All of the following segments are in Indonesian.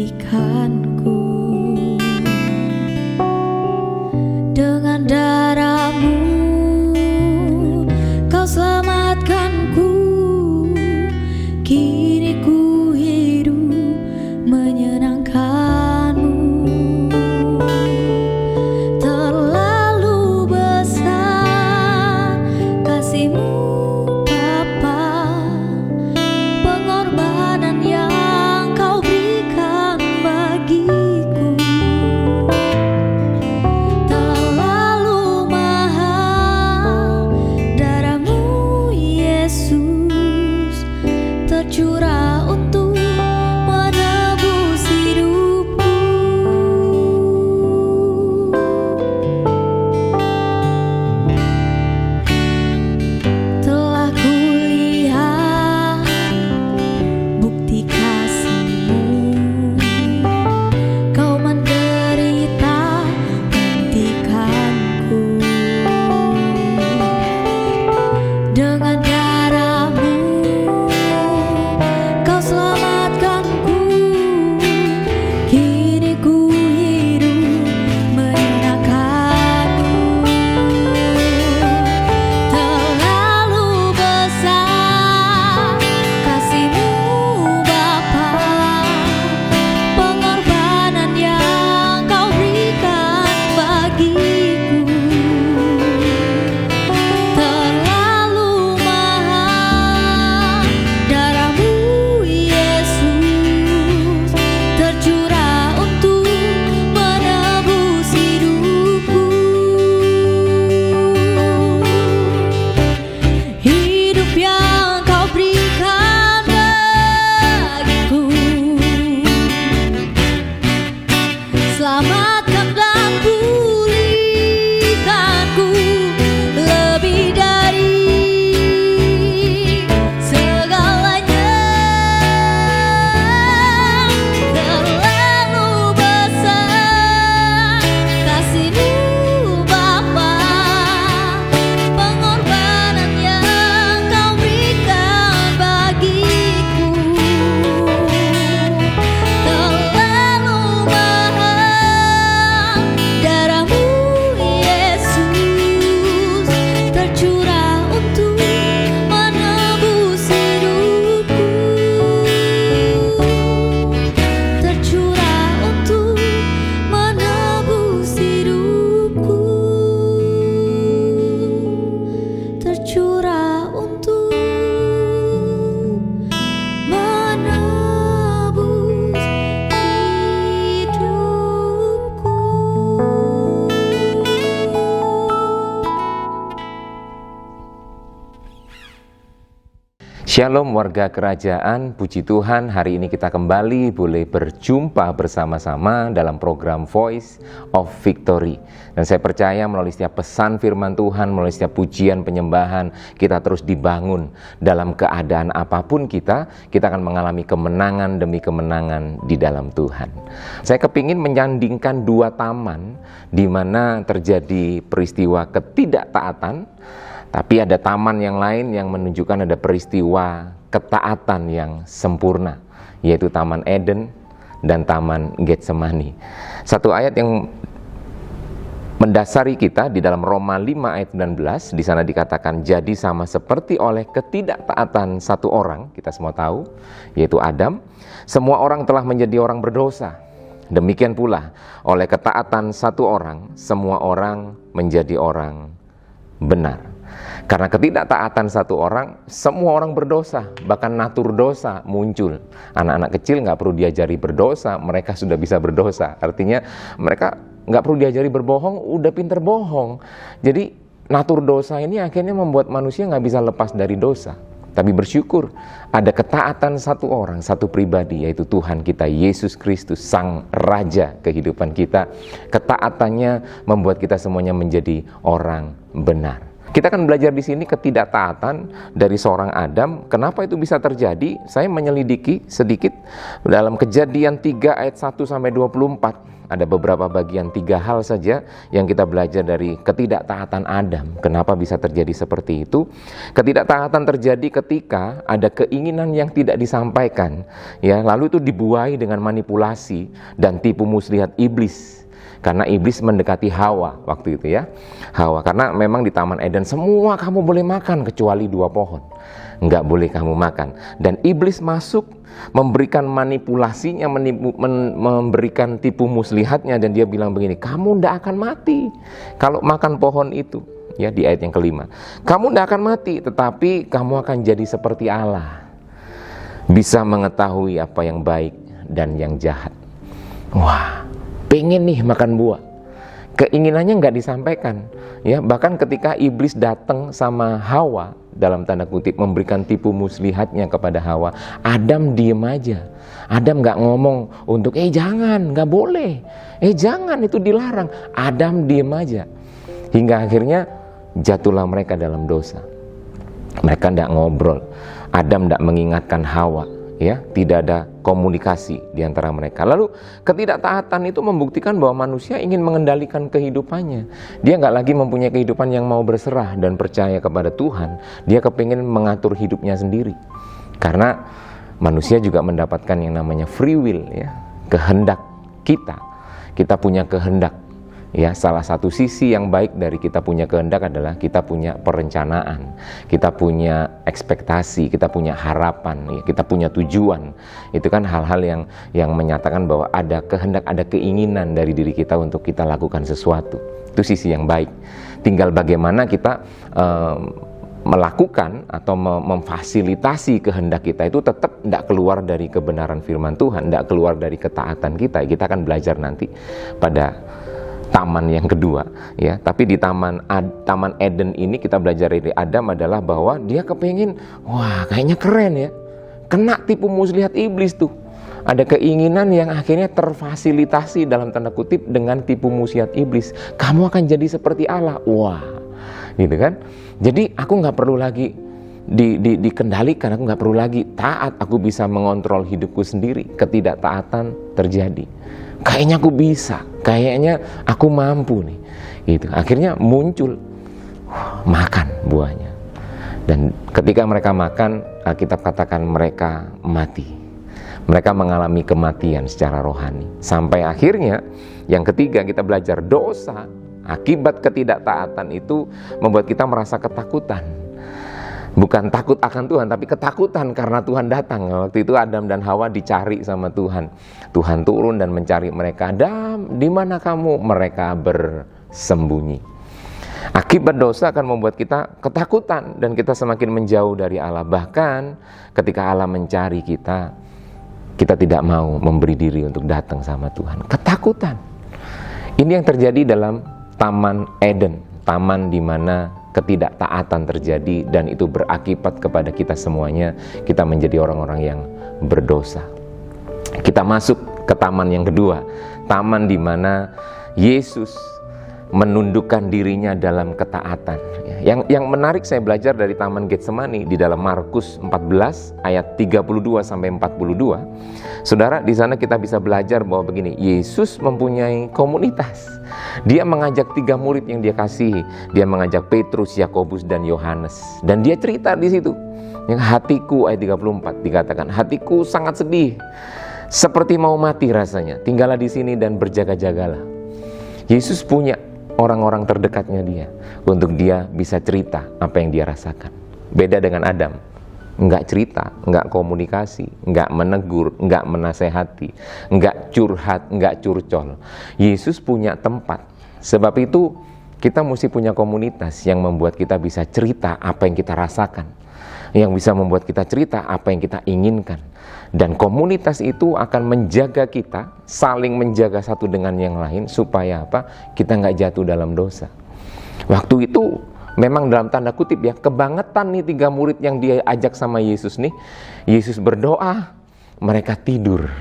buktikanku. Dengan darah-Mu Kau selamatkanku. Kini ku hidup menyenangkan-Mu. Terlalu besar kasih-Mu Bapa, pengorbanan yang Kau berikan bagiku. Terlalu mahal darah-Mu Yesus tercurah untuk menebus hidupku. Telah kulihat bukti kasih-Mu. Kau menderita gantikanku. Dengan darah-Mu Kau selamatkanku. Kini ku hidup menyenangkan-Mu. Terlalu besar kasih-Mu Bapa, pengorbanan yang Kau berikan bagiku. Terlalu mahal darah-Mu Yesus tercurah untuk menebus hidupku. Hidup yang Kau berikan bagiku, selamatkan dan pulihkanku lebih dari segalanya. Terlalu besar kasih-Mu Bapa, pengorbanan yang Kau berikan bagiku. Terlalu mahal darah-Mu Yesus tercurah untuk menebus hidupku. Tercurah untuk menebus hidupku. Tercurah untuk menebus hidupku. Shalom warga kerajaan, puji Tuhan, hari ini kita kembali boleh berjumpa bersama-sama dalam program Voice of Victory. Dan saya percaya melalui setiap pesan firman Tuhan, melalui setiap pujian penyembahan, kita terus dibangun dalam keadaan apapun kita akan mengalami kemenangan demi kemenangan di dalam Tuhan. Saya kepingin menyandingkan dua taman di mana terjadi peristiwa ketidaktaatan, tapi ada taman yang lain yang menunjukkan ada peristiwa ketaatan yang sempurna, yaitu Taman Eden dan Taman Getsemani. Satu ayat yang mendasari kita di dalam Roma 5 ayat 19, di sana dikatakan, jadi sama seperti oleh ketidaktaatan satu orang, kita semua tahu, yaitu Adam, semua orang telah menjadi orang berdosa. Demikian pula oleh ketaatan satu orang, semua orang menjadi orang benar. Karena ketidaktaatan satu orang, semua orang berdosa, bahkan natur dosa muncul. Anak-anak kecil nggak perlu diajari berdosa, mereka sudah bisa berdosa. Artinya mereka nggak perlu diajari berbohong, udah pinter bohong. Jadi natur dosa ini akhirnya membuat manusia nggak bisa lepas dari dosa. Tapi bersyukur ada ketaatan satu orang, satu pribadi, yaitu Tuhan kita Yesus Kristus, Sang Raja kehidupan kita. Ketaatannya membuat kita semuanya menjadi orang benar. Kita akan belajar di sini ketidaktaatan dari seorang Adam. Kenapa itu bisa terjadi? Saya menyelidiki sedikit dalam Kejadian 3 ayat 1 sampai 24. Ada beberapa bagian, 3 hal saja yang kita belajar dari ketidaktaatan Adam. Kenapa bisa terjadi seperti itu? Ketidaktaatan terjadi ketika ada keinginan yang tidak disampaikan, ya, lalu itu dibuai dengan manipulasi dan tipu muslihat iblis. Karena iblis mendekati Hawa waktu itu, ya, Hawa, karena memang di Taman Eden semua kamu boleh makan kecuali 2 pohon, nggak boleh kamu makan. Dan iblis masuk memberikan manipulasinya, memberikan tipu muslihatnya, dan dia bilang begini, kamu nggak akan mati kalau makan pohon itu, ya, di ayat yang kelima. Kamu nggak akan mati, tetapi kamu akan jadi seperti Allah, bisa mengetahui apa yang baik dan yang jahat. Wah, pengen nih makan buah, keinginannya nggak disampaikan, ya. Bahkan ketika iblis datang sama Hawa, dalam tanda kutip memberikan tipu muslihatnya kepada Hawa, Adam diem aja. Adam nggak ngomong untuk jangan, nggak boleh, jangan, itu dilarang. Adam diem aja, hingga akhirnya jatuhlah mereka dalam dosa. Mereka nggak ngobrol, Adam nggak mengingatkan Hawa, ya, tidak ada komunikasi di antara mereka. Lalu ketidaktaatan itu membuktikan bahwa manusia ingin mengendalikan kehidupannya. Dia nggak lagi mempunyai kehidupan yang mau berserah dan percaya kepada Tuhan. Dia kepingin mengatur hidupnya sendiri. Karena manusia juga mendapatkan yang namanya free will, ya, kehendak kita. Kita punya kehendak. Ya, salah satu sisi yang baik dari kita punya kehendak adalah kita punya perencanaan, kita punya ekspektasi, kita punya harapan, ya, kita punya tujuan. Itu kan hal-hal yang menyatakan bahwa ada kehendak, ada keinginan dari diri kita untuk kita lakukan sesuatu. Itu sisi yang baik. Tinggal bagaimana kita melakukan atau memfasilitasi kehendak kita itu tetap tidak keluar dari kebenaran firman Tuhan, tidak keluar dari ketaatan kita. Kita akan belajar nanti pada taman yang kedua, ya. Tapi di taman Eden ini kita belajar dari Adam adalah bahwa dia kepingin, wah, kayaknya keren, ya, kena tipu muslihat iblis tuh. Ada keinginan yang akhirnya terfasilitasi dalam tanda kutip dengan tipu muslihat iblis. Kamu akan jadi seperti Allah, wah, gitu kan. Jadi aku nggak perlu lagi dikendalikan, aku nggak perlu lagi taat, aku bisa mengontrol hidupku sendiri. Ketidaktaatan terjadi. Kayaknya aku bisa, kayaknya aku mampu nih, gitu. Akhirnya muncul, makan buahnya. Dan ketika mereka makan, Alkitab katakan mereka mati. Mereka mengalami kematian secara rohani. Sampai akhirnya yang ketiga kita belajar dosa akibat ketidaktaatan itu membuat kita merasa ketakutan. Bukan takut akan Tuhan, tapi ketakutan karena Tuhan datang. Waktu itu Adam dan Hawa dicari sama Tuhan. Tuhan turun dan mencari mereka. Adam, di mana kamu? Mereka bersembunyi. Akibat dosa akan membuat kita ketakutan dan kita semakin menjauh dari Allah. Bahkan ketika Allah mencari kita, kita tidak mau memberi diri untuk datang sama Tuhan. Ketakutan. Ini yang terjadi dalam Taman Eden, taman di mana ketidaktaatan terjadi dan itu berakibat kepada kita semuanya. Kita menjadi orang-orang yang berdosa. Kita masuk ke taman yang kedua, taman di mana Yesus menundukkan dirinya dalam ketaatan. Yang menarik saya belajar dari Taman Getsemani di dalam Markus 14 ayat 32 sampai 42. Saudara, di sana kita bisa belajar bahwa begini, Yesus mempunyai komunitas. Dia mengajak 3 murid yang dia kasihi. Dia mengajak Petrus, Yakobus dan Yohanes. Dan dia cerita di situ. Yang hatiku, ayat 34 dikatakan, hatiku sangat sedih, seperti mau mati rasanya. Tinggallah di sini dan berjaga-jagalah. Yesus punya orang-orang terdekatnya dia untuk dia bisa cerita apa yang dia rasakan. Beda dengan Adam, enggak cerita, enggak komunikasi, enggak menegur, enggak menasehati, enggak curhat, enggak curcol. Yesus punya tempat. Sebab itu kita mesti punya komunitas yang membuat kita bisa cerita apa yang kita rasakan, yang bisa membuat kita cerita apa yang kita inginkan. Dan komunitas itu akan menjaga kita, saling menjaga satu dengan yang lain, supaya apa? Kita nggak jatuh dalam dosa. Waktu itu memang dalam tanda kutip ya, kebangetan nih 3 murid yang dia ajak sama Yesus nih. Yesus berdoa, mereka tidur.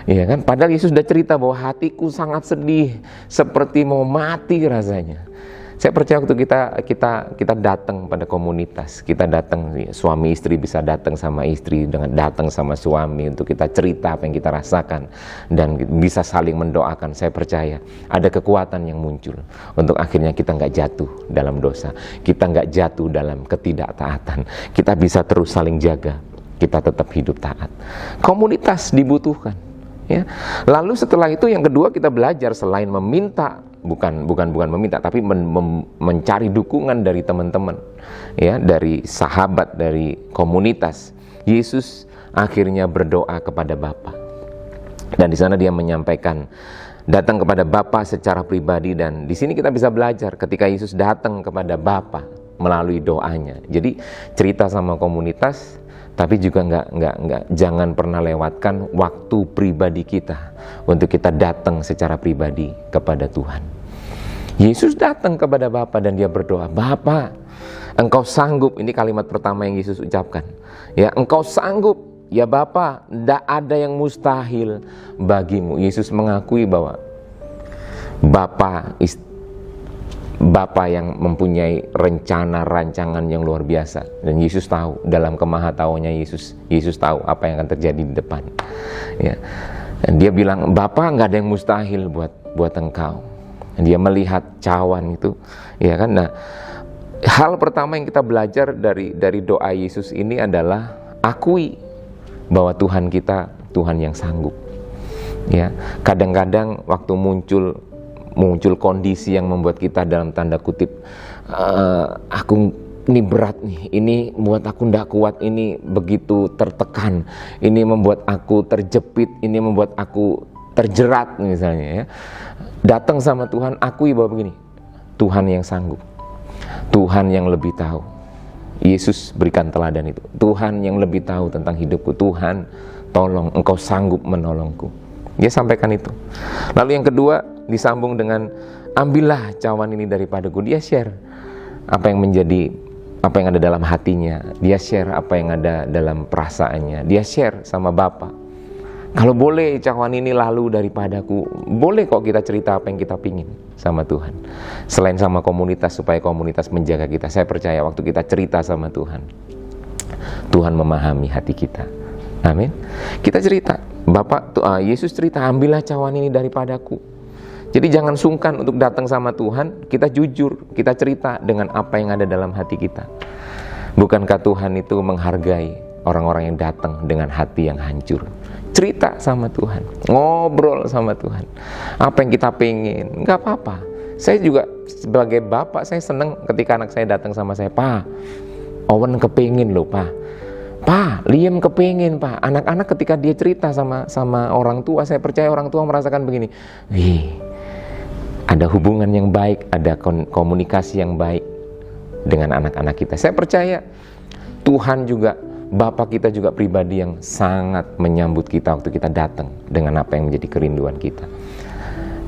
Ya kan? Padahal Yesus sudah cerita bahwa hatiku sangat sedih, seperti mau mati rasanya. Saya percaya waktu kita datang pada komunitas, kita datang, suami istri bisa datang sama istri, dengan datang sama suami untuk kita cerita apa yang kita rasakan dan bisa saling mendoakan. Saya percaya ada kekuatan yang muncul untuk akhirnya kita nggak jatuh dalam dosa, kita nggak jatuh dalam ketidaktaatan, kita bisa terus saling jaga, kita tetap hidup taat. Komunitas dibutuhkan. Ya. Lalu setelah itu yang kedua kita belajar selain meminta, bukan meminta, tapi mencari dukungan dari teman-teman, ya, dari sahabat, dari komunitas. Yesus akhirnya berdoa kepada Bapa, dan di sana dia menyampaikan datang kepada Bapa secara pribadi. Dan di sini kita bisa belajar ketika Yesus datang kepada Bapa melalui doanya. Jadi cerita sama komunitas, tapi juga jangan pernah lewatkan waktu pribadi kita untuk kita datang secara pribadi kepada Tuhan. Yesus datang kepada Bapa dan dia berdoa, Bapa, Engkau sanggup. Ini kalimat pertama yang Yesus ucapkan. Ya, Engkau sanggup. Ya Bapa, tidak ada yang mustahil bagimu. Yesus mengakui bahwa Bapa yang mempunyai rancangan yang luar biasa, dan Yesus tahu, dalam kemahatauannya Yesus tahu apa yang akan terjadi di depan. Ya. Dan dia bilang, Bapa, nggak ada yang mustahil buat Engkau. Dan dia melihat cawan itu, ya kan. Nah, hal pertama yang kita belajar dari doa Yesus ini adalah akui bahwa Tuhan kita Tuhan yang sanggup. Ya, kadang-kadang waktu muncul kondisi yang membuat kita dalam tanda kutip, aku ini berat nih, ini membuat aku tidak kuat, ini begitu tertekan, ini membuat aku terjepit, ini membuat aku terjerat misalnya, ya. Datang sama Tuhan, akui bahwa begini, Tuhan yang sanggup, Tuhan yang lebih tahu. Yesus berikan teladan itu, Tuhan yang lebih tahu tentang hidupku. Tuhan, tolong, Engkau sanggup menolongku. Dia sampaikan itu. Lalu yang kedua disambung dengan, ambillah cawan ini daripadaku. Dia share apa yang ada dalam hatinya. Dia share apa yang ada dalam perasaannya. Dia share sama Bapa. Kalau boleh cawan ini lalu daripadaku, boleh kok kita cerita apa yang kita pingin sama Tuhan. Selain sama komunitas, supaya komunitas menjaga kita. Saya percaya waktu kita cerita sama Tuhan, Tuhan memahami hati kita. Amin. Kita cerita, Bapak, Yesus cerita, ambillah cawan ini daripadaku. Jadi jangan sungkan untuk datang sama Tuhan. Kita jujur, kita cerita dengan apa yang ada dalam hati kita. Bukankah Tuhan itu menghargai orang-orang yang datang dengan hati yang hancur? Cerita sama Tuhan, ngobrol sama Tuhan, apa yang kita pengen, nggak apa-apa. Saya juga sebagai bapak, saya senang ketika anak saya datang sama saya, Pak, Owen kepingin loh, Pak, Liam kepingin, Pak. Anak-anak ketika dia cerita sama orang tua, saya percaya orang tua merasakan begini, ada hubungan yang baik, ada komunikasi yang baik dengan anak-anak kita. Saya percaya Tuhan juga, Bapak kita juga pribadi yang sangat menyambut kita waktu kita datang dengan apa yang menjadi kerinduan kita.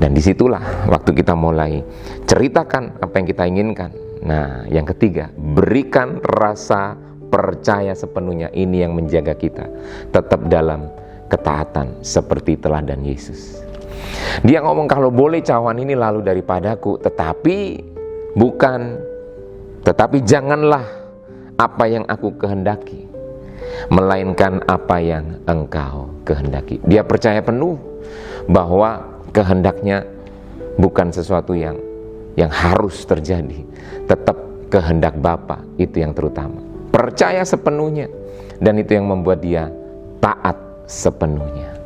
Dan disitulah waktu kita mulai ceritakan apa yang kita inginkan. Nah, yang ketiga, berikan rasa percaya sepenuhnya. Ini yang menjaga kita tetap dalam ketaatan seperti teladan Yesus. Dia ngomong, kalau boleh cawan ini lalu daripadaku, tetapi janganlah apa yang aku kehendaki, melainkan apa yang Engkau kehendaki. Dia percaya penuh bahwa kehendaknya bukan sesuatu yang harus terjadi, tetap kehendak Bapa itu yang terutama. Percaya sepenuhnya, dan itu yang membuat dia taat sepenuhnya.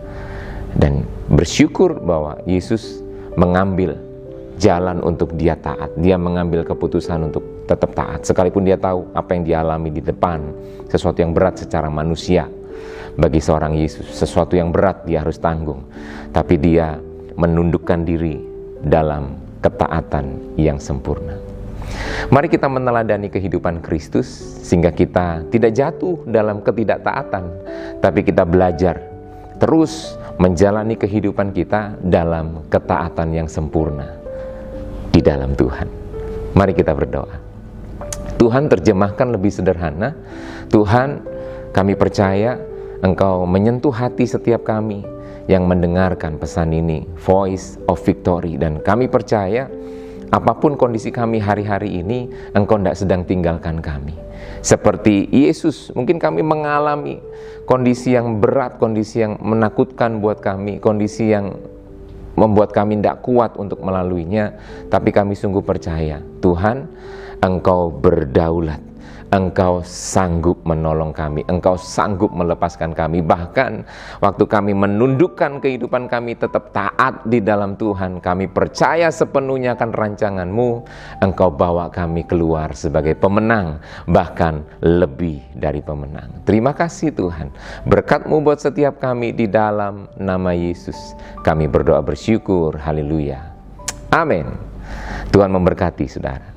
Dan bersyukur bahwa Yesus mengambil jalan untuk dia taat. Dia mengambil keputusan untuk tetap taat, sekalipun dia tahu apa yang dia alami di depan, sesuatu yang berat secara manusia bagi seorang Yesus, sesuatu yang berat dia harus tanggung, tapi dia menundukkan diri dalam ketaatan yang sempurna. Mari kita meneladani kehidupan Kristus sehingga kita tidak jatuh dalam ketidaktaatan, tapi kita belajar terus menjalani kehidupan kita dalam ketaatan yang sempurna di dalam Tuhan. Mari kita berdoa. Tuhan, terjemahkan lebih sederhana. Tuhan, kami percaya Engkau menyentuh hati setiap kami yang mendengarkan pesan ini, Voice of Victory, dan kami percaya apapun kondisi kami hari-hari ini, Engkau tidak sedang tinggalkan kami. Seperti Yesus, mungkin kami mengalami kondisi yang berat, kondisi yang menakutkan buat kami, kondisi yang membuat kami tidak kuat untuk melaluinya. Tapi kami sungguh percaya, Tuhan, Engkau berdaulat. Engkau sanggup menolong kami, Engkau sanggup melepaskan kami. Bahkan waktu kami menundukkan kehidupan kami tetap taat di dalam Tuhan, kami percaya sepenuhnya akan rancangan-Mu. Engkau bawa kami keluar sebagai pemenang, bahkan lebih dari pemenang. Terima kasih Tuhan, berkat-Mu buat setiap kami di dalam nama Yesus. Kami berdoa bersyukur, haleluya. Amin. Tuhan memberkati saudara.